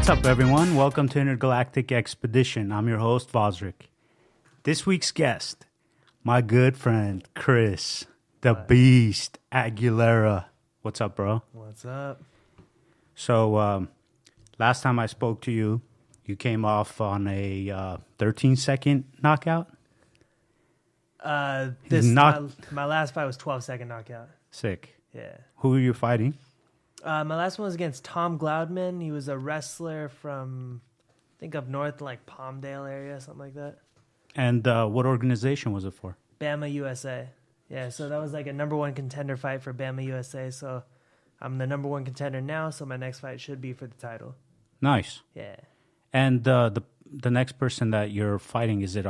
What's up, everyone? Welcome to Intergalactic Expedition. I'm your host, Vazrik. This week's guest, my good friend, Chris, the Beast, Aguilera. What's up, bro? What's up? So, last time I spoke to you, you came off on a 13-second knockout. My last fight was 12-second knockout. Sick. Yeah. Who are you fighting? My last one was against Tom Gloudman. He was a wrestler from, I think, up north, like Palmdale area, something like that. And what organization was it for? Bama USA. Yeah, so that was like a number one contender fight for Bama USA. So I'm the number one contender now, so my next fight should be for the title. Nice. Yeah. And the next person that you're fighting, is it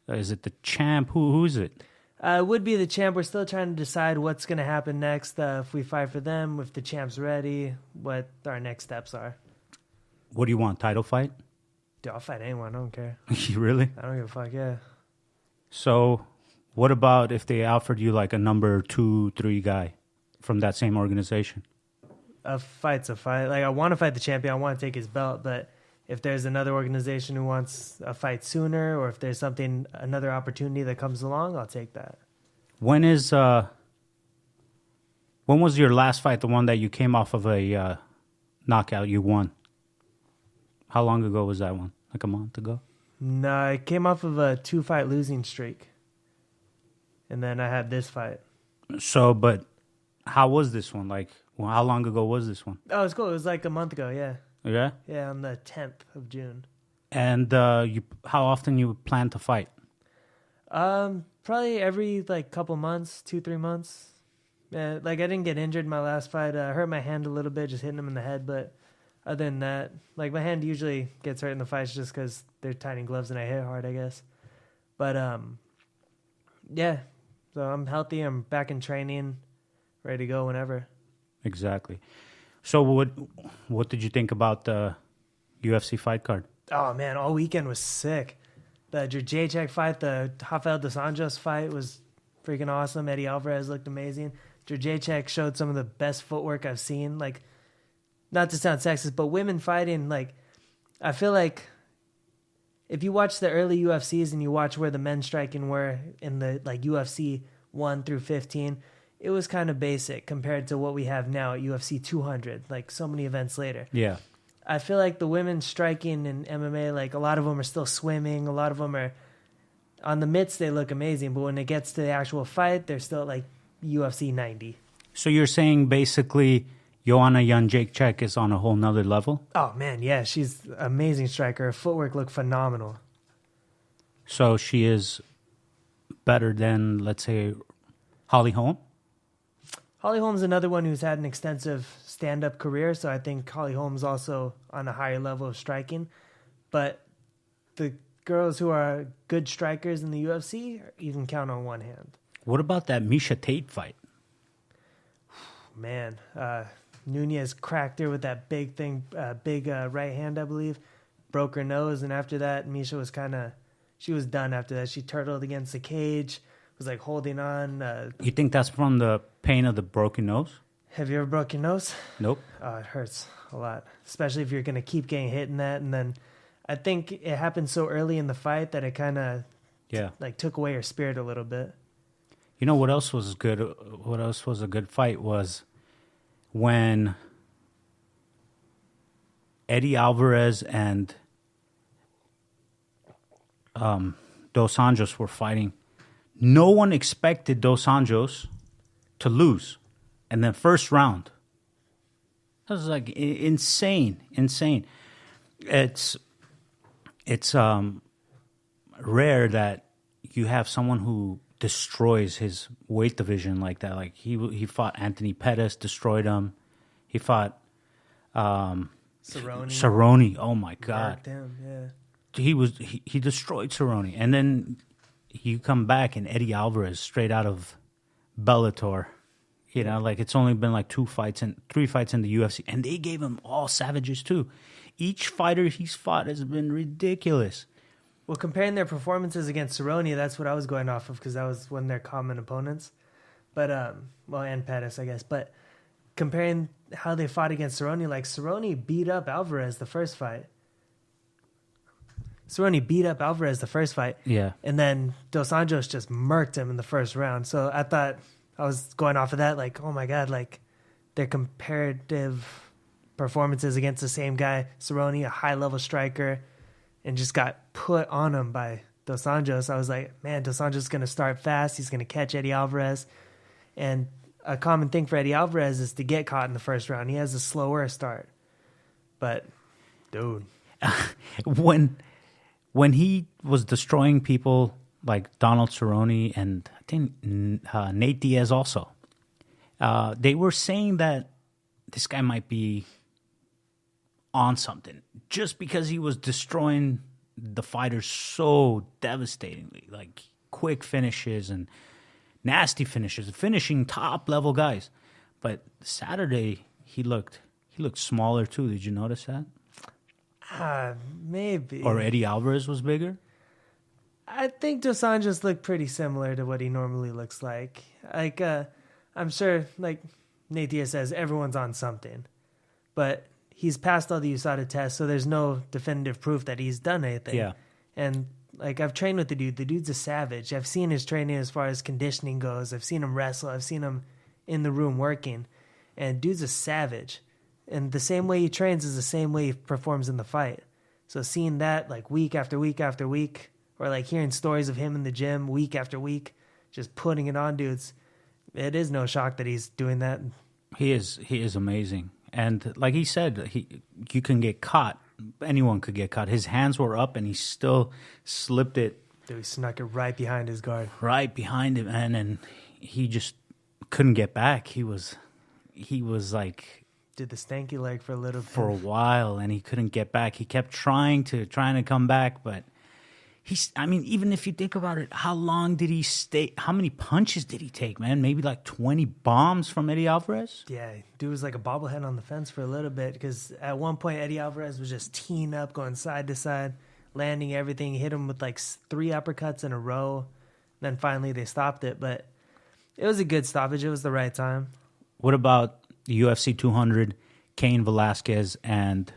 the champ? Who is it? It would be the champ. We're still trying to decide what's going to happen next. If we fight for them, if the champ's ready, what our next steps are. What do you want, title fight? Dude, I'll fight anyone. I don't care. You really? I don't give a fuck, yeah. So what about if they offered you like a number 2, 3 guy from that same organization? A fight's a fight. Like, I want to fight the champion. I want to take his belt, but if there's another organization who wants a fight sooner, or if there's another opportunity that comes along, I'll take that. When was your last fight, the one that you came off of a knockout you won? How long ago was that one? Like a month ago? No, I came off of a 2-fight losing streak. And then I had this fight. So, but how was this one? Like, how long ago was this one? Oh, it's cool. It was like a month ago, yeah. Yeah? Yeah, on the 10th of June. And how often you plan to fight? Probably every like couple months, 2-3 months. Yeah, like I didn't get injured in my last fight. I hurt my hand a little bit, just hitting him in the head. But other than that, like my hand usually gets hurt in the fights just because they're tiny gloves and I hit hard, I guess. But yeah. So I'm healthy. I'm back in training, ready to go whenever. Exactly. So what did you think about the UFC fight card? Oh, man, all weekend was sick. The Jacek fight, the Rafael dos Anjos fight was freaking awesome. Eddie Alvarez looked amazing. Jacek showed some of the best footwork I've seen. Like, not to sound sexist, but women fighting, like, I feel like if you watch the early UFCs and you watch where the men striking were in the like UFC 1 through 15, it was kind of basic compared to what we have now at UFC 200, like so many events later. Yeah. I feel like the women striking in MMA, like a lot of them are still swimming. A lot of them are on the mitts. They look amazing. But when it gets to the actual fight, they're still like UFC 90. So you're saying basically Joanna Jędrzejczyk is on a whole nother level? Oh, man, yeah. She's an amazing striker. Her footwork looked phenomenal. So she is better than, let's say, Holly Holm? Holly Holm's another one who's had an extensive stand-up career, so I think Holly Holm's also on a higher level of striking. But the girls who are good strikers in the UFC, you can count on one hand. What about that Miesha Tate fight? Man, Nunes cracked her with that big right hand, I believe. Broke her nose, and after that, Miesha was she was done after that. She turtled against the cage, was like holding on. You think that's from the pain of the broken nose? Have you ever broke your nose? Nope. Oh, it hurts a lot, especially if you're going to keep getting hit in that. And then I think it happened so early in the fight that it kind of took away her spirit a little bit. You know what else was good? What else was a good fight was when Eddie Alvarez and Dos Anjos were fighting. No one expected Dos Anjos to lose. And then first round. That was like insane. It's rare that you have someone who destroys his weight division like that. Like he fought Anthony Pettis, destroyed him. He fought Cerrone. Oh my God. Him, yeah. He destroyed Cerrone. And then you come back and Eddie Alvarez straight out of Bellator. You know, like it's only been like 3 fights in the UFC, and they gave him all savages too. Each fighter he's fought has been ridiculous. Well, comparing their performances against Cerrone, that's what I was going off of because that was one of their common opponents. But and Pettis, I guess. But comparing how they fought against Cerrone, like Cerrone beat up Alvarez the first fight. Yeah. And then Dos Anjos just murked him in the first round. So I thought, I was going off of that, like, oh my God, like their comparative performances against the same guy, Cerrone, a high-level striker, and just got put on him by Dos Anjos. I was like, man, Dos Anjos is going to start fast. He's going to catch Eddie Alvarez. And a common thing for Eddie Alvarez is to get caught in the first round. He has a slower start. But, dude. When he was destroying people like Donald Cerrone and I think Nate Diaz also, they were saying that this guy might be on something just because he was destroying the fighters so devastatingly, like quick finishes and nasty finishes, finishing top level guys. But Saturday he looked smaller too. Did you notice that? Maybe. Or Eddie Alvarez was bigger? I think Dos Anjos looked pretty similar to what he normally looks like. Like, I'm sure, like Nate Diaz says, everyone's on something. But he's passed all the USADA tests, so there's no definitive proof that he's done anything. Yeah. And, like, I've trained with the dude. The dude's a savage. I've seen his training as far as conditioning goes. I've seen him wrestle. I've seen him in the room working. And dude's a savage. And the same way he trains is the same way he performs in the fight. So seeing that, like, week after week after week, or, like, hearing stories of him in the gym week after week, just putting it on dudes, it is no shock that he's doing that. He is amazing. And like he said, you can get caught. Anyone could get caught. His hands were up, and he still slipped it. Dude, he snuck it right behind his guard. Right behind him, and he just couldn't get back. He was like... Did the stanky leg for a little bit. For a while, and he couldn't get back. He kept trying to come back, but even if you think about it, how long did he stay? How many punches did he take, man? Maybe like 20 bombs from Eddie Alvarez? Yeah, dude was like a bobblehead on the fence for a little bit, because at one point Eddie Alvarez was just teeing up, going side to side, landing everything, hit him with like 3 uppercuts in a row. Then finally they stopped it, but it was a good stoppage. It was the right time. What about the UFC 200, Cain, Velasquez, and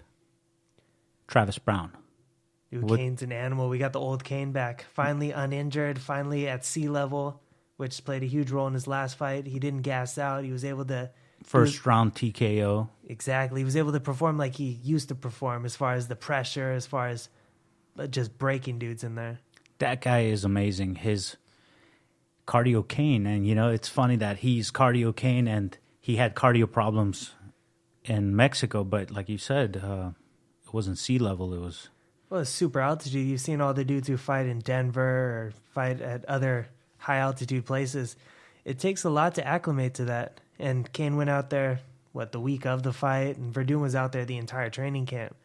Travis Browne? Dude, Cain's an animal. We got the old Cain back. Finally uninjured, finally at sea level, which played a huge role in his last fight. He didn't gas out. He was able to... First round TKO. Exactly. He was able to perform like he used to perform, as far as the pressure, as far as just breaking dudes in there. That guy is amazing. His cardio Cain, and it's funny that he's cardio Cain, and he had cardio problems in Mexico, but like you said, it wasn't sea level. It was... Well, it's super altitude. You've seen all the dudes who fight in Denver or fight at other high altitude places. It takes a lot to acclimate to that. And Cain went out there, the week of the fight, and Verdun was out there the entire training camp.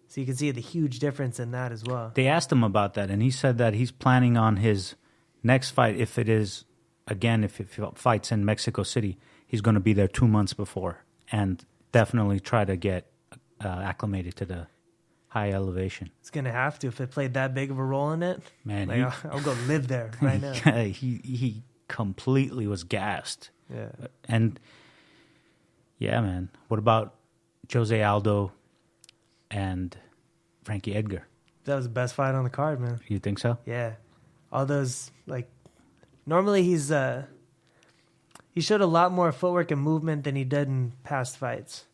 So you can see the huge difference in that as well. They asked him about that, and he said that he's planning on his next fight, if it fights in Mexico City, he's going to be there 2 months before and definitely try to get acclimated to the high elevation. It's going to have to if it played that big of a role in it. Man, I'll go live there right now. he completely was gassed. Yeah. And yeah, man. What about Jose Aldo and Frankie Edgar? That was the best fight on the card, man. You think so? Yeah. Aldo's normally he showed a lot more footwork and movement than he did in past fights.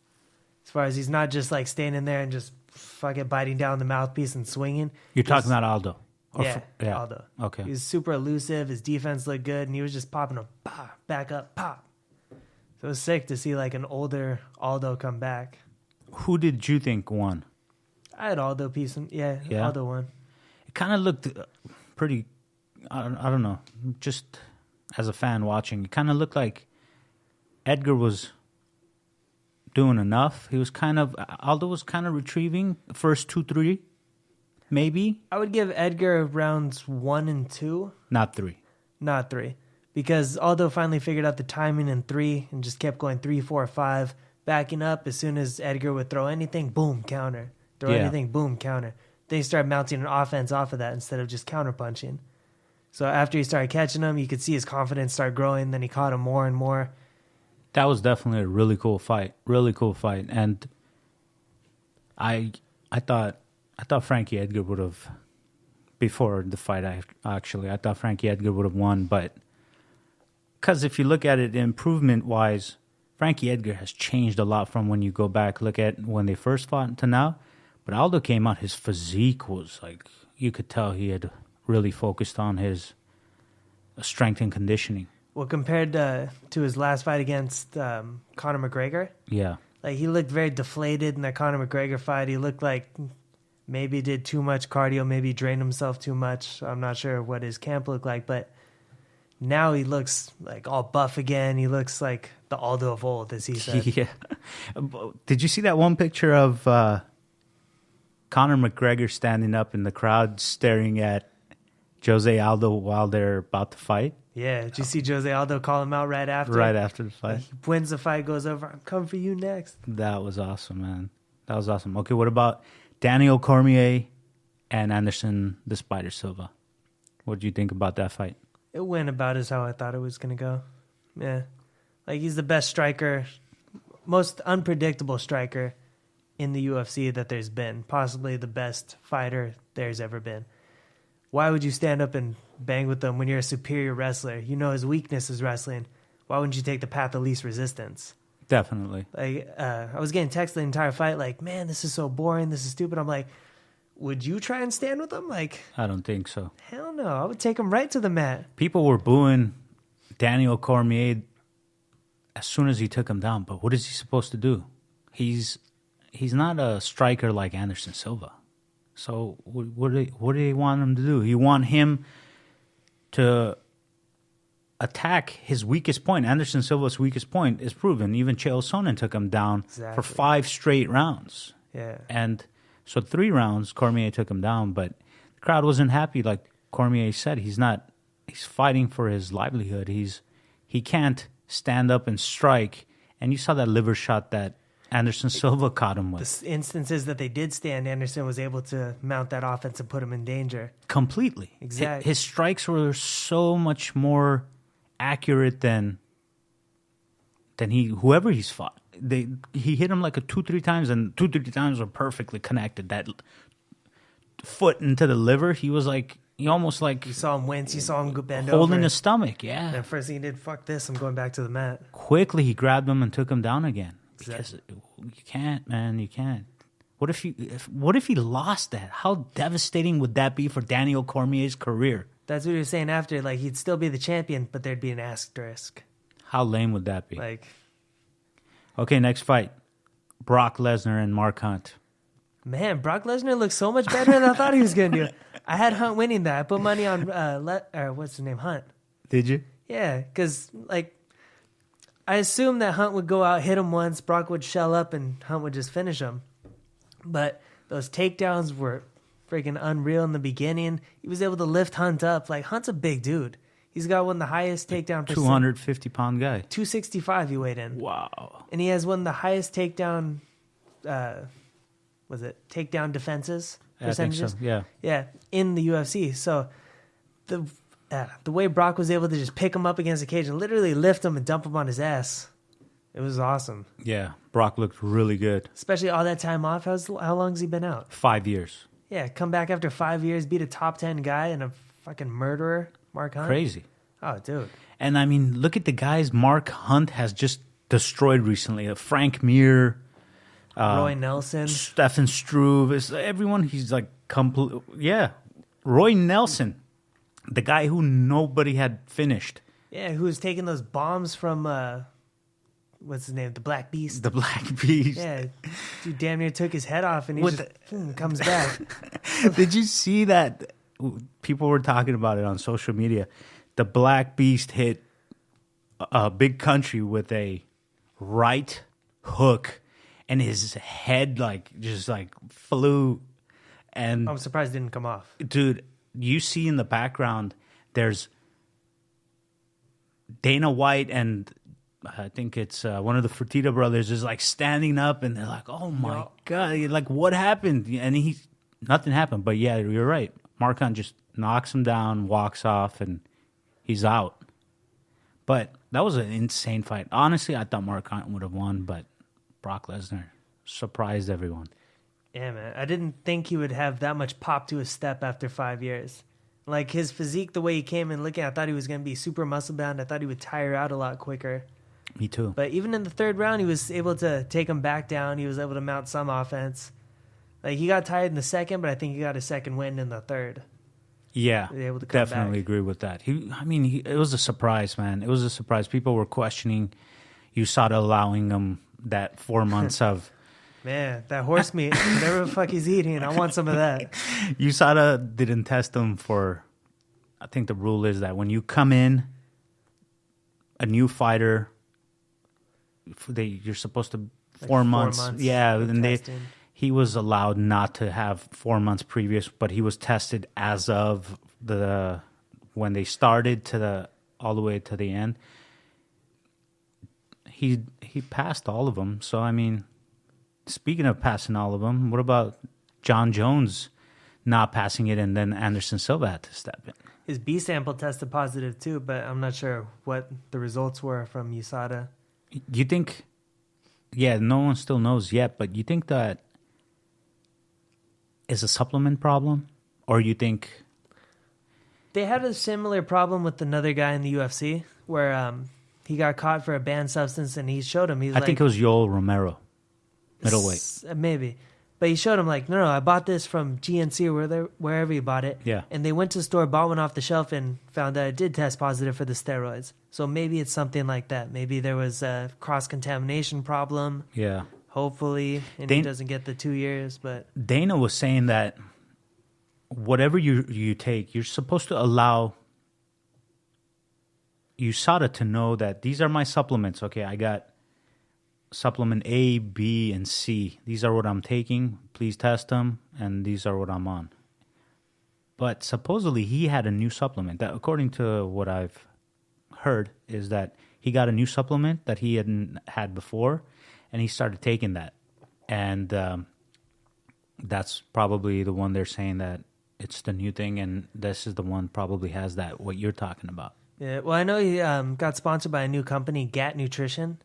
As far as he's not just standing there and just fucking biting down the mouthpiece and swinging. You're talking about Aldo? Yeah, Aldo. Okay. He was super elusive. His defense looked good, and he was just popping a pop, back up, pop. So it was sick to see an older Aldo come back. Who did you think won? I had Aldo piecing. Yeah, Aldo won. It kind of looked pretty, I don't know, just as a fan watching, it kind of looked like Edgar was doing enough. Aldo was kind of retrieving the first 2-3, maybe. I would give Edgar rounds 1 and 2. Not 3. Not 3. Because Aldo finally figured out the timing in 3 and just kept going 3, 4, 5, backing up. As soon as Edgar would throw anything, boom, counter. Throw anything, boom, counter. Then he started mounting an offense off of that instead of just counter-punching. So after he started catching him, you could see his confidence start growing. Then he caught him more and more. That was definitely a really cool fight. Really cool fight. And I thought Frankie Edgar would have, before the fight, I thought Frankie Edgar would have won. But because if you look at it improvement-wise, Frankie Edgar has changed a lot from when you go back, look at when they first fought to now. But Aldo came out, his physique was like, you could tell he had really focused on his strength and conditioning. Well, compared to his last fight against Conor McGregor, yeah, like he looked very deflated in that Conor McGregor fight. He looked like maybe he did too much cardio, maybe drained himself too much. I'm not sure what his camp looked like, but now he looks like all buff again. He looks like the Aldo of old, as he said. Yeah. Did you see that one picture of Conor McGregor standing up in the crowd staring at Jose Aldo while they're about to fight? Yeah, did you see Jose Aldo call him out right after? Right after the fight. He wins the fight, goes over, I'm coming for you next. That was awesome, man. That was awesome. Okay, what about Daniel Cormier and Anderson the Spider Silva? What did you think about that fight? It went about as how I thought it was going to go. Yeah. Like, he's the best striker, most unpredictable striker in the UFC that there's been. Possibly the best fighter there's ever been. Why would you stand up and bang with him when you're a superior wrestler? You know his weakness is wrestling. Why wouldn't you take the path of least resistance? Definitely. Like, I was getting texted the entire fight like, man, this is so boring. This is stupid. I'm like, would you try and stand with him? Like, I don't think so. Hell no. I would take him right to the mat. People were booing Daniel Cormier as soon as he took him down, but what is he supposed to do? He's not a striker like Anderson Silva. So what do they want him to do? You want him to attack his weakest point. Anderson Silva's weakest point is proven. Even Chael Sonnen took him down for 5 straight rounds. Yeah. And so 3 rounds, Cormier took him down, but the crowd wasn't happy. Like Cormier said, he's fighting for his livelihood. He can't stand up and strike. And you saw that liver shot that Anderson Silva caught him with. The instances that they did stand, Anderson was able to mount that offense and put him in danger. Completely. Exactly. His strikes were so much more accurate than whoever he's fought. He hit him like 2-3 times, and 2-3 times were perfectly connected. That foot into the liver, he almost like... You saw him wince, you saw him bend holding over. his stomach, yeah. And the first thing he did, fuck this, I'm going back to the mat. Quickly, he grabbed him and took him down again. Exactly. Because you can't, man, you can't. What if he lost that? How devastating would that be for Daniel Cormier's career? That's what he was saying after. Like, he'd still be the champion, but there'd be an asterisk. How lame would that be? Like, okay, next fight. Brock Lesnar and Mark Hunt. Man, Brock Lesnar looks so much better than I thought he was going to do. I had Hunt winning that. I put money on, what's his name, Hunt. Did you? Yeah, because, like, I assumed that Hunt would go out, hit him once, Brock would shell up, and Hunt would just finish him. But those takedowns were freaking unreal in the beginning. He was able to lift Hunt up. Like, Hunt's a big dude. He's got one of the highest takedown percent. 250-pound guy. 265 he weighed in. Wow. And he has one of the highest takedown, takedown defenses percentages? I think so, yeah. Yeah, in the UFC. So the way Brock was able to just pick him up against the cage and literally lift him and dump him on his ass, it was awesome. Yeah, Brock looked really good. Especially all that time off. How long has he been out? 5 years. Yeah, come back after 5 years, beat a top 10 guy and a fucking murderer, Mark Hunt. Crazy. Oh, dude. And I mean, look at the guys Mark Hunt has just destroyed recently. Frank Mir, Roy Nelson, Stefan Struve, everyone. He's like complete. Yeah, Roy Nelson, the guy who nobody had finished. Yeah, who was taking those bombs from what's his name, the Black Beast. The Black Beast. Yeah, dude, damn near took his head off, and he comes back. Did you see that? People were talking about it on social media. The Black Beast hit a Big Country with a right hook, and his head just flew. And I'm surprised it didn't come off. Dude, you see in the background, there's Dana White and I think it's one of the Fertitta brothers is like standing up, and they're like, "Oh my God!" Like, what happened? And nothing happened. But yeah, you're right. Mark Hunt just knocks him down, walks off, and he's out. But That was an insane fight. Honestly, I thought Mark Hunt would have won, but Brock Lesnar surprised everyone. Yeah, man. I didn't think he would have that much pop to his step after 5 years. Like, his physique, the way he came in looking, I thought he was going to be super muscle-bound. I thought he would tire out a lot quicker. Me too. But even in the third round, he was able to take him back down. He was able to mount some offense. Like, he got tired in the second, but I think he got a second win in the third. Yeah, Able to come definitely back. agree with that. It was a surprise, man. It was a surprise. People were questioning USADA allowing him that 4 months of... Man, that horse meat, whatever the fuck he's eating, I want some of that. USADA didn't test him for... I think the rule is that when you come in, a new fighter, you're supposed to... Like 4 months. Yeah, and testing. he was allowed not to have 4 months previous, but he was tested as of when they started all the way to the end. He passed all of them. So I mean, speaking of passing all of them, what about John Jones not passing it, and then Anderson Silva had to step in? His B sample tested positive too, but I'm not sure what the results were from USADA. You think? Yeah, no one still knows yet, but you think that is a supplement problem, or you think They had a similar problem with another guy in the UFC where he got caught for a banned substance, and he showed him. He's I think it was Yoel Romero, middleweight. Maybe. But he showed him, like, no, I bought this from GNC or wherever he bought it. Yeah. And they went to the store, bought one off the shelf, and found that it did test positive for the steroids. So maybe it's something like that. Maybe there was a cross-contamination problem. Yeah. Hopefully. And he doesn't get the 2 years. But Dana was saying that whatever you take, you're supposed to allow USADA to know that these are my supplements. Okay, I got supplement A, B, and C. These are what I'm taking. Please test them, and these are what I'm on. But supposedly he had a new supplement that, according to what I've heard, is that he got a new supplement that he hadn't had before, and he started taking that. And that's probably the one they're saying that it's the new thing, and this is the one probably has that, what you're talking about. yeah, well, I know he got sponsored by a new company, GAT Nutrition.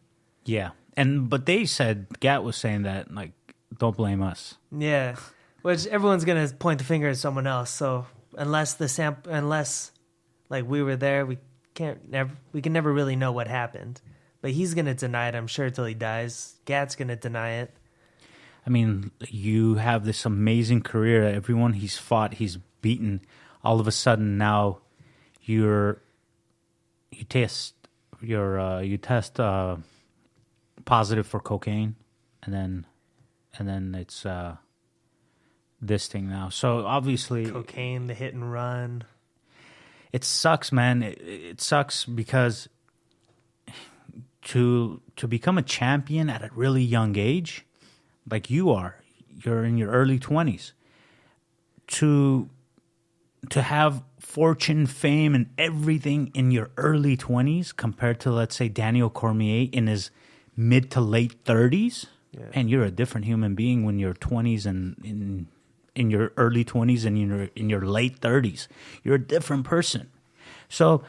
Yeah. But they said, GAT was saying that, like, don't blame us. Yeah, which everyone's gonna point the finger at someone else. So unless like we were there, we can never really know what happened. But he's gonna deny it, I'm sure, till he dies. GAT's gonna deny it. I mean, you have this amazing career. Everyone he's fought, he's beaten. All of a sudden now, you test positive for cocaine, and then it's this thing now. So obviously, Cocaine, the hit and run. it sucks, man. It sucks because to become a champion at a really young age, like you're in your early 20s, to have fortune, fame, and everything in your early 20s compared to, let's say, Daniel Cormier in his mid to late 30s, and you're a different human being when you're 20s and in your early 20s and in your late 30s. You're a different person. So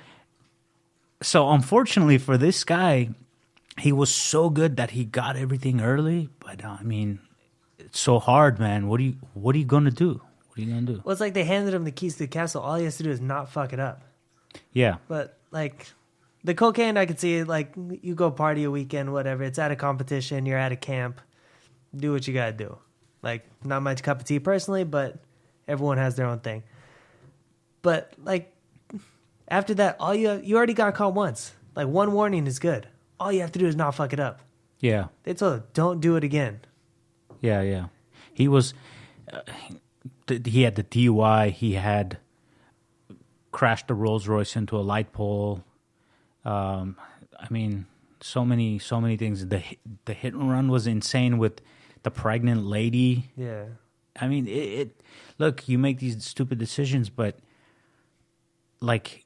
unfortunately for this guy, he was so good that he got everything early. But I mean, it's so hard, man. What are you gonna do? What are you gonna do? Well, it's like they handed him the keys to the castle. All he has to do is not fuck it up. Yeah. But like the cocaine, I could see, like, you go party a weekend, whatever. It's at a competition. You're at a camp. Do what you gotta do. Like, not my cup of tea personally, but everyone has their own thing. But like after that, you already got caught once. Like, one warning is good. All you have to do is not fuck it up. Yeah. They told him, don't do it again. Yeah. He was. He had the DUI. He had crashed the Rolls Royce into a light pole. I mean, so many things. The hit and run was insane with the pregnant lady. Yeah. I mean, it. Look, you make these stupid decisions, but like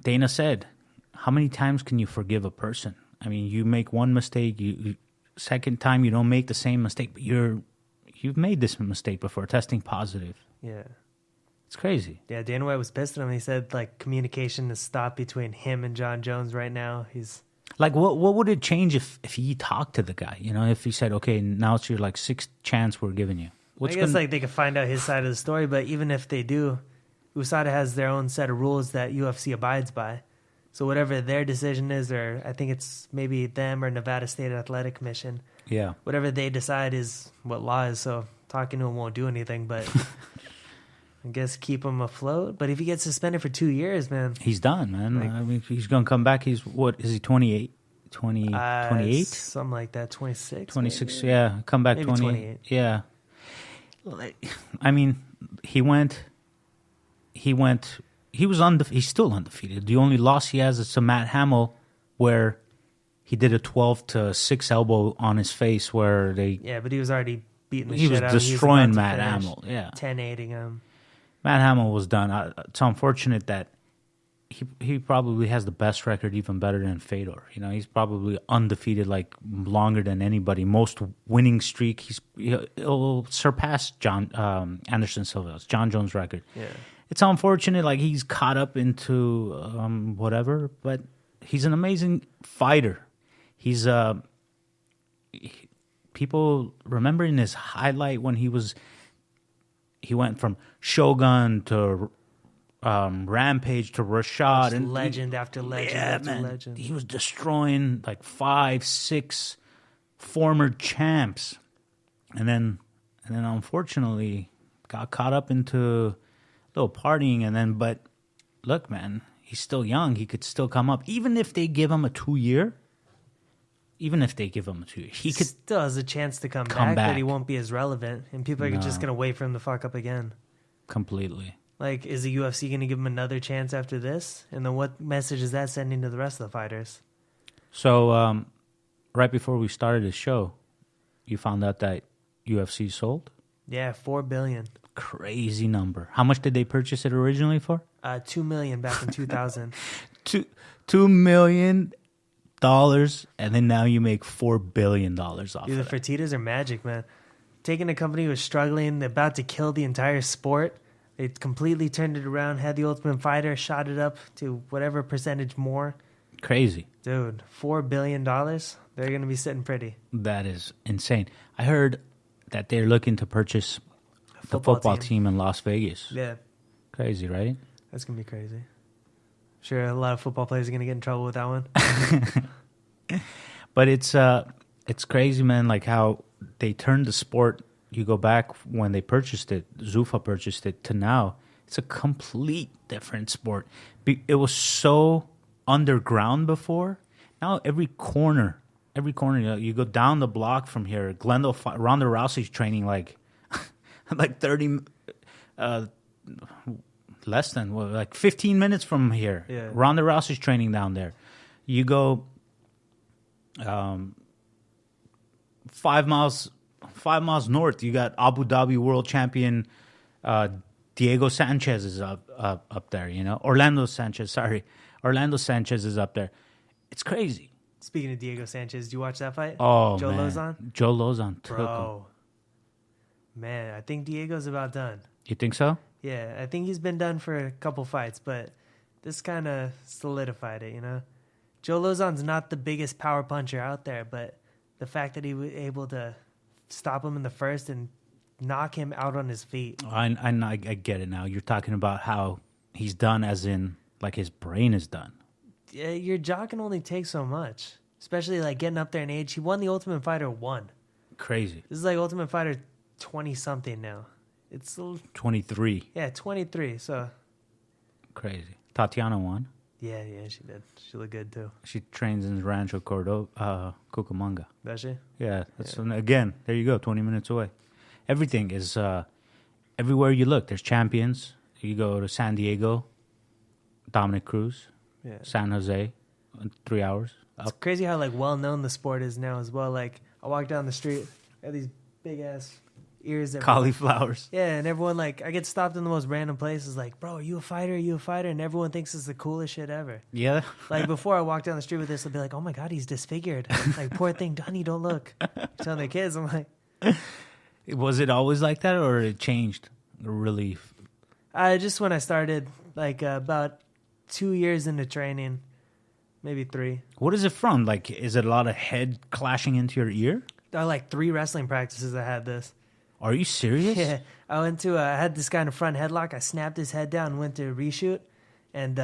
Dana said, how many times can you forgive a person? I mean, you make one mistake, you second time you don't make the same mistake, but you've made this mistake before, testing positive. Yeah. It's crazy. Yeah, Dana White was pissed at him. He said, like, communication has stopped between him and John Jones right now. He's Like, what would it change if he talked to the guy? You know, if he said, okay, now it's your like sixth chance we're giving you. I guess like they could find out his side of the story, but even if they do, USADA has their own set of rules that UFC abides by. So whatever their decision is, or I think it's maybe them or Nevada State Athletic Commission. Yeah. Whatever they decide is what law is. So talking to him won't do anything, but I guess keep him afloat. But if he gets suspended for 2 years, man. He's done, man. Like, I mean, he's going to come back. He's, what, is he 28? 28? Something like that, 26? 26, maybe? yeah. Come back Maybe 28. Yeah. Like, I mean, he was he's still undefeated. The only loss he has is to Matt Hamill, where he did a 12-6 elbow on his face where they... Yeah, but he was already beating the he shit was out of him. destroying Matt Hamill, yeah. 10-8ing him. Matt Hamill was done. It's unfortunate that he probably has the best record, even better than Fedor. You know, he's probably undefeated like longer than anybody. Most winning streak. He'll surpass Anderson Silva's, John Jones' record. Yeah, it's unfortunate. Like he's caught up into whatever, but he's an amazing fighter. He's people remember in his highlight when he went from Shogun to Rampage to Rashad, and legend after legend after legend. He was destroying like 5-6 former champs, and then unfortunately got caught up into a little partying, but look, man, he's still young. He could still come up, even if they give him a 2-year. Even if they give him a 2 year, he could still has a chance to come back, but he won't be as relevant, and people are just gonna wait for him to fuck up again. Completely. Like, is the UFC going to give him another chance after this? And then what message is that sending to the rest of the fighters? So, right before we started the show, you found out that UFC sold? Yeah, $4 billion. Crazy number. How much did they purchase it originally for? $2 million back in 2000. $2 million, and then now you make $4 billion off Either of it. Fertitas or Magic, man. Taking a company who was struggling, about to kill the entire sport. They completely turned it around, had the Ultimate Fighter, shot it up to whatever percentage more. Crazy. Dude, $4 billion? They're going to be sitting pretty. That is insane. I heard that they're looking to purchase the football team in Las Vegas. Yeah. Crazy, right? That's going to be crazy. Sure, a lot of football players are going to get in trouble with that one. But it's crazy, man, like how they turned the sport. You go back when they purchased it, Zuffa purchased it, to now. It's a complete different sport. It was so underground before. Now every corner, you go down the block from here. Ronda Rousey's training like 30, less than, like 15 minutes from here. Yeah. Ronda Rousey's training down there. You go 5 miles north, you got Abu Dhabi world champion Diego Sanchez is up there, you know. Orlando Sanchez is up there. It's crazy. Speaking of Diego Sanchez, do you watch that fight? Oh, Joe man. Lozon? Joe Lozon took him. Bro. Man, I think Diego's about done. You think so? Yeah, I think he's been done for a couple fights, but this kind of solidified it, you know. Joe Lozon's not the biggest power puncher out there, but the fact that he was able to stop him in the first and knock him out on his feet. I get it now. You're talking about how he's done as in, like, his brain is done. Yeah, your jaw can only take so much, especially, like, getting up there in age. He won the Ultimate Fighter 1. Crazy. This is, like, Ultimate Fighter 20-something now. It's 23. Yeah, 23, so. Crazy. Tatiana won. Yeah, she did. She looked good, too. She trains in Rancho Cucamonga. Does she? Yeah. Again, there you go, 20 minutes away. Everything is, everywhere you look, there's champions. You go to San Diego, Dominic Cruz, San Jose, 3 hours. It's crazy how, like, well-known the sport is now as well. Like, I walk down the street, I have these big-ass ears. Cauliflowers. Yeah, and everyone, like, I get stopped in the most random places, like, bro, are you a fighter? Are you a fighter? And everyone thinks it's the coolest shit ever. Yeah. Like, before I walk down the street with this, they'll be like, oh my God, he's disfigured. Like, poor thing, Donnie, don't look. Telling their kids, I'm like. Was it always like that, or it changed? Really? Just when I started, like, about 2 years into training, maybe 3. What is it from? Like, is it a lot of head clashing into your ear? Like 3 wrestling practices I had this. Are you serious? Yeah, I had this guy in a front headlock. I snapped his head down, went to reshoot, and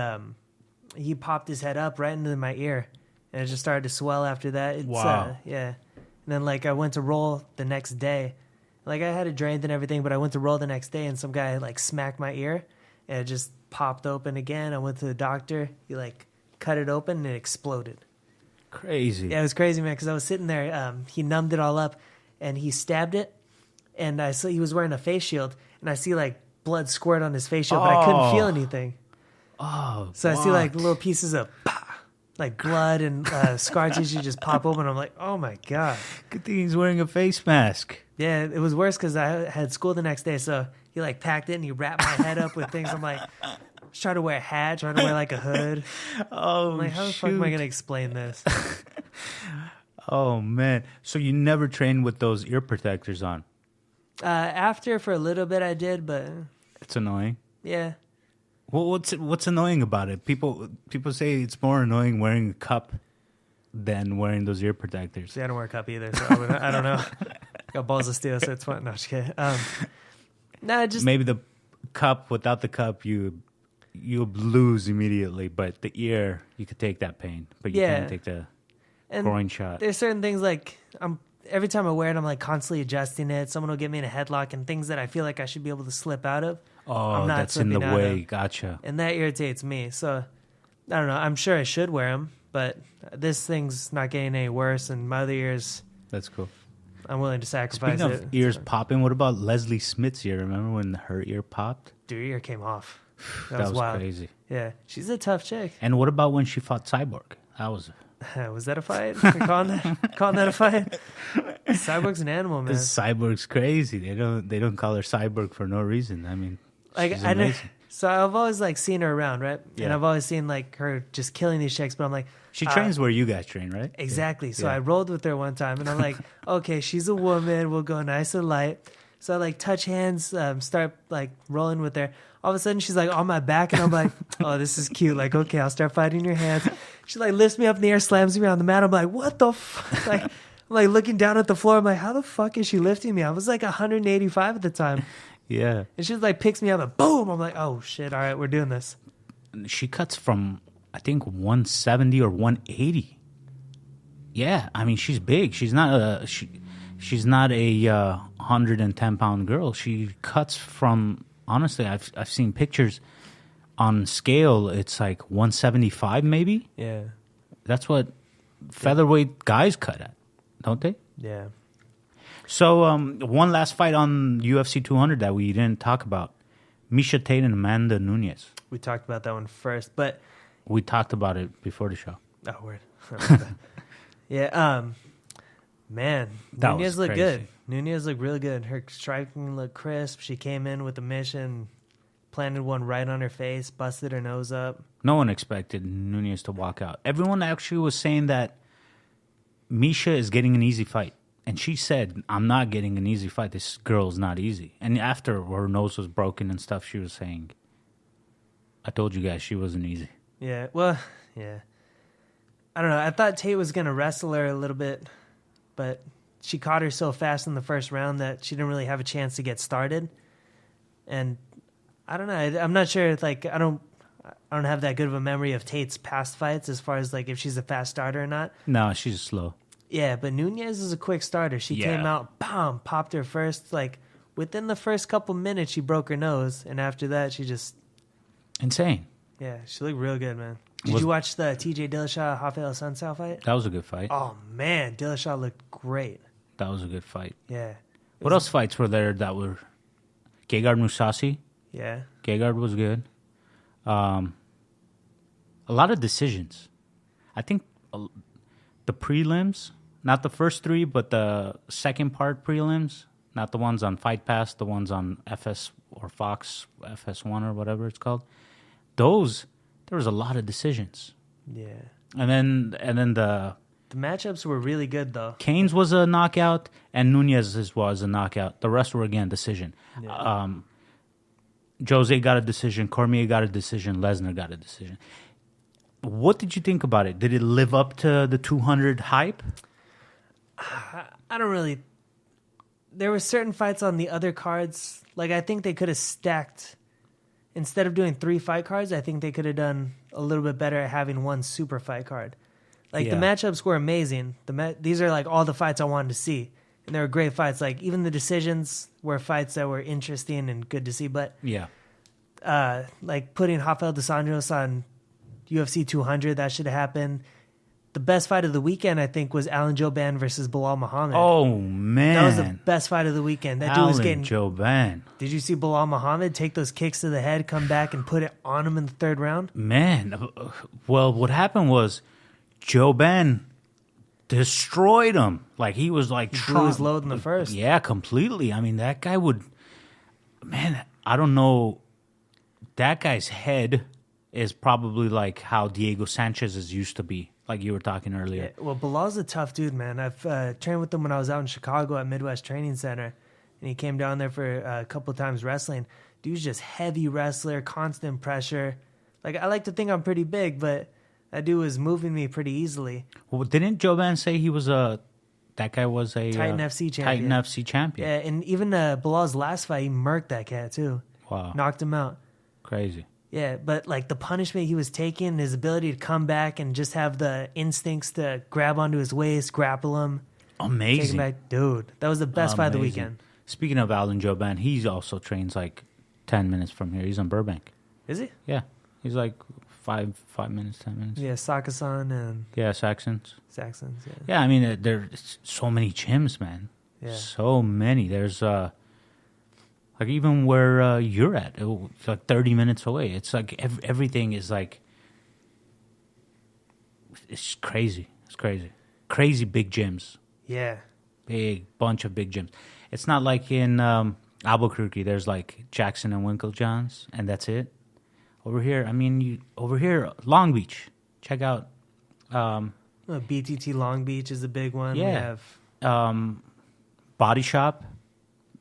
he popped his head up right into my ear, and it just started to swell after that. Wow. Yeah. And then like I went to roll the next day, like I had it drained and everything, but I went to roll the next day, and some guy like smacked my ear, and it just popped open again. I went to the doctor. He like cut it open and it exploded. Crazy. Yeah, it was crazy, man. Because I was sitting there. He numbed it all up, and he stabbed it. And I saw he was wearing a face shield, and I see like blood squirt on his face shield, but I couldn't feel anything. Oh, so I see like little pieces of like blood and scar tissue just pop open. I'm like, oh my god! Good thing he's wearing a face mask. Yeah, it was worse because I had school the next day, so he like packed it and he wrapped my head up with things. I'm like, trying to wear a hat, trying to wear like a hood. Oh, I'm like, how the fuck am I gonna explain this? Oh man! So you never trained with those ear protectors on? After for a little bit I did, but It's annoying. yeah. Well, what's annoying about it? People say it's more annoying wearing a cup than wearing those ear protectors. See, I don't wear a cup either, so I don't know. Got balls of steel, so it's fun. No, just kidding. Just Maybe the cup, without the cup, you'll lose immediately, but the ear, you could take that pain, but you can't take the groin shot. There's certain things like every time I wear it, I'm like constantly adjusting it. Someone will get me in a headlock, and things that I feel like I should be able to slip out of. Oh, I'm not that's in the slipping out way. of. Gotcha. And that irritates me. So I don't know. I'm sure I should wear them, but this thing's not getting any worse. And my other ears, That's cool. I'm willing to sacrifice Speaking it. of ears popping, what about Leslie Smith's ear? Remember when her ear popped? Dude, your ear came off. That was wild. crazy. Yeah, she's a tough chick. And what about when she fought Cyborg? That was... Was that a fight? You're calling that a fight? Cyborg's an animal, man. Cyborg's crazy. They don't call her Cyborg for no reason. I mean, she's amazing. So I've always like seen her around, right? Yeah. And I've always seen like her just killing these chicks. But I'm like, She trains where you guys train, right? exactly. So Yeah. I rolled with her one time, and I'm like, okay, she's a woman. We'll go nice and light. So I like touch hands, start like rolling with her. All of a sudden, she's like on my back, and I'm like, oh, this is cute. Like, okay, I'll start fighting your hands. She like lifts me up in the air, slams me on the mat. I'm like, what the fuck? Like, I'm like looking down at the floor. I'm like, how the fuck is she lifting me? I was like 185 at the time. Yeah. And she like picks me up and boom. I'm like, oh shit. All right, we're doing this. She cuts from, I think, 170 or 180. Yeah. I mean, she's big. She's not a 110-pound girl. She cuts from, honestly, I've seen pictures on scale. It's like 175 maybe. Yeah. That's what featherweight guys cut at, don't they? Yeah. So one last fight on UFC 200 that we didn't talk about. Miesha Tate and Amanda Nunes. We talked about that one first, but We talked about it before the show. oh, word. Yeah. Man, That Nunes was looked crazy. good. Nunes looked really good. Her striking looked crisp. She came in with a mission, planted one right on her face, busted her nose up. No one expected Nunes to walk out. Everyone actually was saying that Miesha is getting an easy fight. And she said, I'm not getting an easy fight. This girl's not easy. And after her nose was broken and stuff, she was saying, I told you guys she wasn't easy. Yeah, well, yeah. I don't know. I thought Tate was going to wrestle her a little bit, but she caught her so fast in the first round that she didn't really have a chance to get started. And I don't know. I'm not sure. Like, I don't have that good of a memory of Tate's past fights as far as like if she's a fast starter or not. No, she's slow. Yeah, but Nunes is a quick starter. She came out, bam, popped her first. Like within the first couple minutes, she broke her nose, and after that, she just Insane. yeah, she looked real good, man. Did you watch the TJ Dillashaw Rafael Sunsao fight? That was a good fight. Oh man, Dillashaw looked great. That was a good fight. Yeah. What else fights were there that were... Gegard Mousasi? Yeah. Gegard was good. A lot of decisions. I think the prelims, not the first three, but the second part prelims, not the ones on Fight Pass, the ones on FS or Fox, FS1 or whatever it's called. Those, there was a lot of decisions. Yeah. And then the matchups were really good though. Cain's was a knockout and Nunes's was a knockout. The rest were again decision. Yeah. Jose got a decision, Cormier got a decision, Lesnar got a decision. What did you think about it? Did it live up to the 200 hype? I don't really. There were certain fights on the other cards. Like, I think they could have stacked. Instead of doing 3 fight cards, I think they could have done a little bit better at having one super fight card. Like, the matchups were amazing. These are, like, all the fights I wanted to see. And they were great fights. Like, even the decisions were fights that were interesting and good to see. But, like, putting Rafael dos Anjos on UFC 200, that should have happened. The best fight of the weekend, I think, was Alan Jouban versus Bilal Muhammad. Oh, man. That was the best fight of the weekend. That dude was getting... Jouban. Did you see Bilal Muhammad take those kicks to the head, come back, and put it on him in the 3rd round? Man. Well, what happened was Jouban destroyed him. Like, he was like... He blew his load in the 1st. Yeah, completely. I mean, that guy would... Man, I don't know. That guy's head is probably like how Diego Sanchez's used to be. Like you were talking earlier. Yeah, well, Bilal's a tough dude, man. I've trained with him when I was out in Chicago at Midwest Training Center, and he came down there for a couple of times wrestling. Dude's just heavy wrestler, constant pressure. Like, I like to think I'm pretty big, but that dude was moving me pretty easily. Well, didn't Jouban say he was that guy was a Titan FC champion? Titan FC champion. Yeah, and even Bilal's last fight, he murked that cat too. Wow, knocked him out. Crazy. Yeah, but like the punishment he was taking, his ability to come back and just have the instincts to grab onto his waist, grapple him. Amazing. Take him back. Dude, that was the best fight of the weekend. Speaking of Alan Jouban, he also trains like 10 minutes from here. He's in Burbank. Is he? Yeah. He's like 5 minutes, 10 minutes. Yeah, Sakasan and... Yeah, Saxons, yeah. Yeah, I mean, there's so many gyms, man. Yeah. So many. There's... Like even where you're at, it's like 30 minutes away. It's like everything is like, it's crazy. It's crazy. Crazy big gyms. Yeah. Big bunch of big gyms. It's not like in Albuquerque, there's like Jackson and Winklejohns, and that's it. Over here, I mean, over here, Long Beach. Check out. BTT Long Beach is a big one. Yeah. We have Body Shop.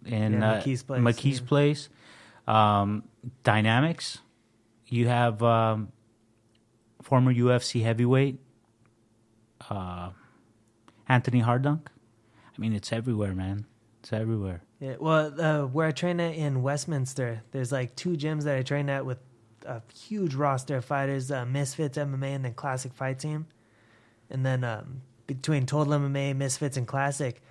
In McKee's Place. Dynamics. You have former UFC heavyweight Anthony Hardunk. I mean, it's everywhere, man. It's everywhere. Yeah. Well, where I train at in Westminster, there's like 2 gyms that I train at with a huge roster of fighters: Misfits MMA and then Classic Fight Team. And then between Total MMA, Misfits, and Classic,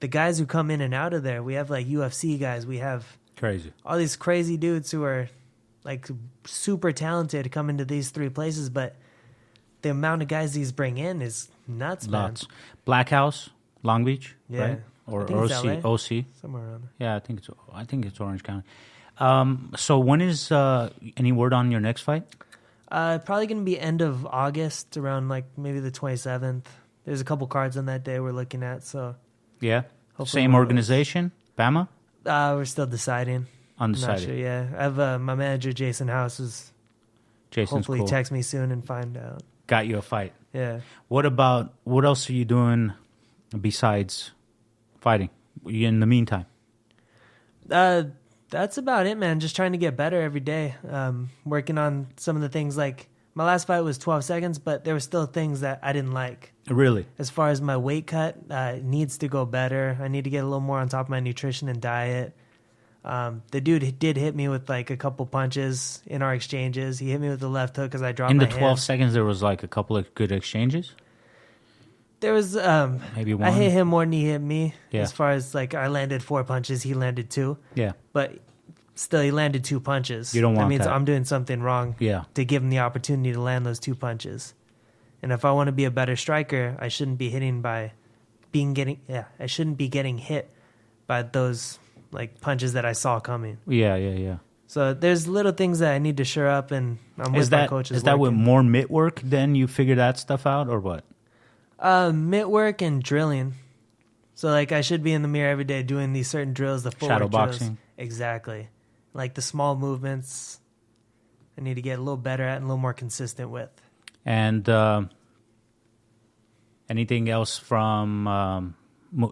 the guys who come in and out of there, we have like UFC guys. We have crazy all these crazy dudes who are like super talented to come into these 3 places, but the amount of guys these bring in is nuts, man. Lots. Black House, Long Beach, yeah, right? Or OC, somewhere around there. Yeah, I think it's Orange County. So when is any word on your next fight? Probably going to be end of August, around like maybe the 27th. There's a couple cards on that day we're looking at, so. Yeah. Same organization, Bama? We're still deciding. Undecided. Not sure, yeah. I have my manager, Jason House, is hopefully cool. text me soon and find out. Got you a fight. Yeah. What else are you doing besides fighting in the meantime? That's about it, man. Just trying to get better every day. Working on some of the things, like my last fight was 12 seconds, but there were still things that I didn't like. Really? As far as my weight cut, it needs to go better. I need to get a little more on top of my nutrition and diet. The dude did hit me with like a couple punches in our exchanges. He hit me with the left hook because I dropped my hand. In the 12 seconds, there was like a couple of good exchanges? There was... maybe one? I hit him more than he hit me. Yeah. As far as like I landed 4 punches, he landed 2. Yeah. But still, he landed 2 punches. You don't want that. Means that. I'm doing something wrong to give him the opportunity to land those 2 punches. And if I want to be a better striker, I shouldn't be I shouldn't be getting hit by those like punches that I saw coming. Yeah. So there's little things that I need to shore up, and I'm with my coaches. Is that with more mitt work then you figure that stuff out, or what? Mitt work and drilling. So like I should be in the mirror every day doing these certain drills, the footwork shadow drills. boxing. Exactly. Like the small movements I need to get a little better at and a little more consistent with. And anything else from,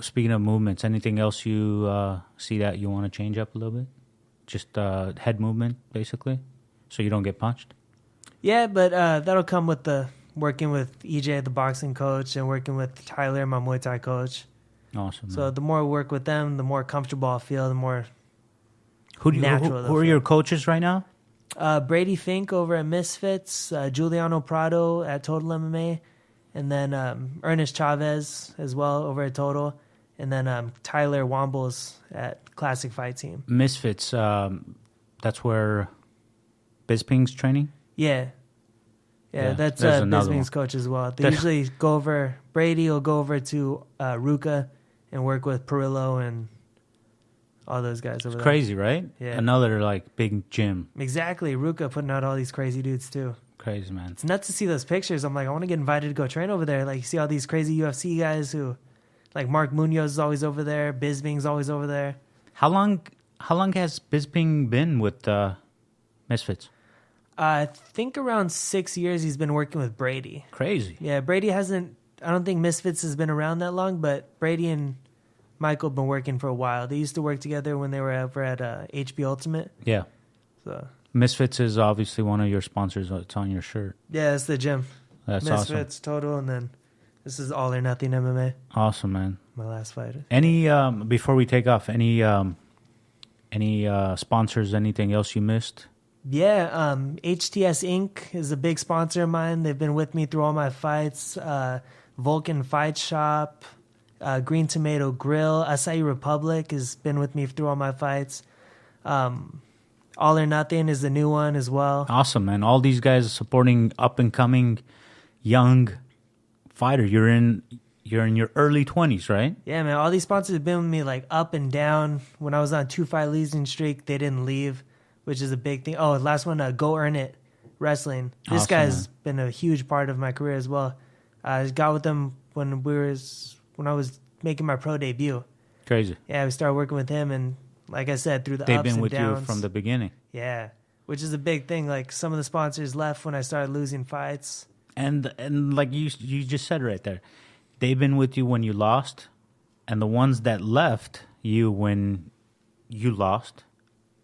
speaking of movements, anything else you see that you want to change up a little bit? Just head movement, basically, so you don't get punched? Yeah, but that'll come with the working with EJ, the boxing coach, and working with Tyler, my Muay Thai coach. Awesome. So the more I work with them, the more comfortable I feel, the more who natural. Who are your coaches right now? Brady Fink over at Misfits, Giuliano Prado at Total MMA, and then Ernest Chavez as well over at Total, and then Tyler Wombles at Classic Fight Team. Misfits, that's where Bisping's training? Yeah, that's Bisping's coach as well. They usually go over, Brady will go over to Ruka and work with Perillo and all those guys over there. Crazy, right? Yeah. Another like big gym. Exactly. Ruka putting out all these crazy dudes too. Crazy, man. It's nuts to see those pictures. I'm like, I want to get invited to go train over there. Like, you see all these crazy UFC guys who, like Mark Munoz is always over there. Bisping's always over there. How long has Bisping been with Misfits? I think around 6 years he's been working with Brady. Crazy. Yeah, Brady hasn't, I don't think Misfits has been around that long, but Brady and Michael have been working for a while. They used to work together when they were over at HB Ultimate. Yeah. So Misfits is obviously one of your sponsors. It's on your shirt. yeah, it's the gym. That's Misfits, awesome. Total, and then this is All or Nothing MMA. Awesome, man. My last fight. Any before we take off, any sponsors? Anything else you missed? Yeah, HTS Inc. is a big sponsor of mine. They've been with me through all my fights. Vulcan Fight Shop, Green Tomato Grill, Acai Republic has been with me through all my fights. All or Nothing is the new one as well. Awesome, man. All these guys are supporting up-and-coming young fighter. You're in your early 20s, right? Yeah, man. All these sponsors have been with me like up and down. When I was on 2-fight losing streak, they didn't leave, which is a big thing. Oh, last one, Go Earn It Wrestling. This Awesome, guy's man. been a huge part of my career as well. I got with them when I was making my pro debut. Crazy. Yeah, we started working with him, and like I said, through the They've ups been and with downs. you from the beginning. Yeah, which is a big thing. Like, some of the sponsors left when I started losing fights. And like you just said right there, they've been with you when you lost, and the ones that left you when you lost,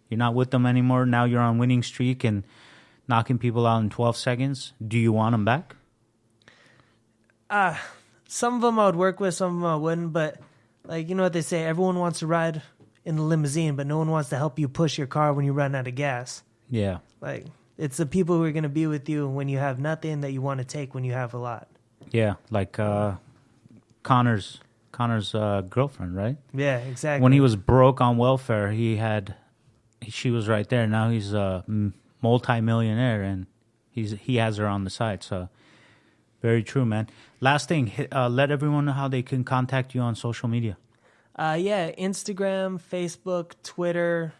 you're not with them anymore. Now you're on winning streak and knocking people out in 12 seconds. Do you want them back? Some of them I would work with, some of them I wouldn't. But, like, you know what they say, everyone wants to ride in the limousine, but no one wants to help you push your car when you run out of gas. Yeah. Like, it's the people who are going to be with you when you have nothing that you want to take when you have a lot. Yeah, like Connor's girlfriend, right? Yeah, exactly. When he was broke on welfare, she was right there. Now he's a multi-millionaire, and he has her on the side. So very true, man. Last thing, let everyone know how they can contact you on social media. Yeah, Instagram, Facebook, Twitter,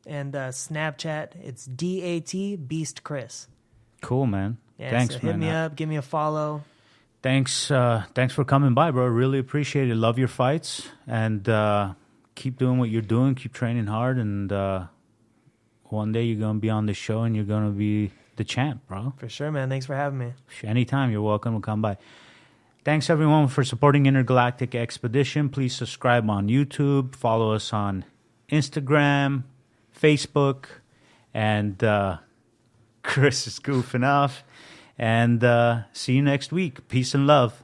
and Snapchat. It's DAT Beast Chris. Cool, man. Yeah, Thanks, so man. Hit me up, give me a follow. Thanks for coming by, bro. Really appreciate it. Love your fights, and keep doing what you're doing. Keep training hard, and one day you're gonna be on the show, and you're gonna be the champ, bro. For sure, man. Thanks for having me. Anytime, you're welcome to come by. Thanks, everyone, for supporting Intergalactic Expedition. Please subscribe on YouTube. Follow us on Instagram, Facebook, and Chris is goofing off. And see you next week. Peace and love.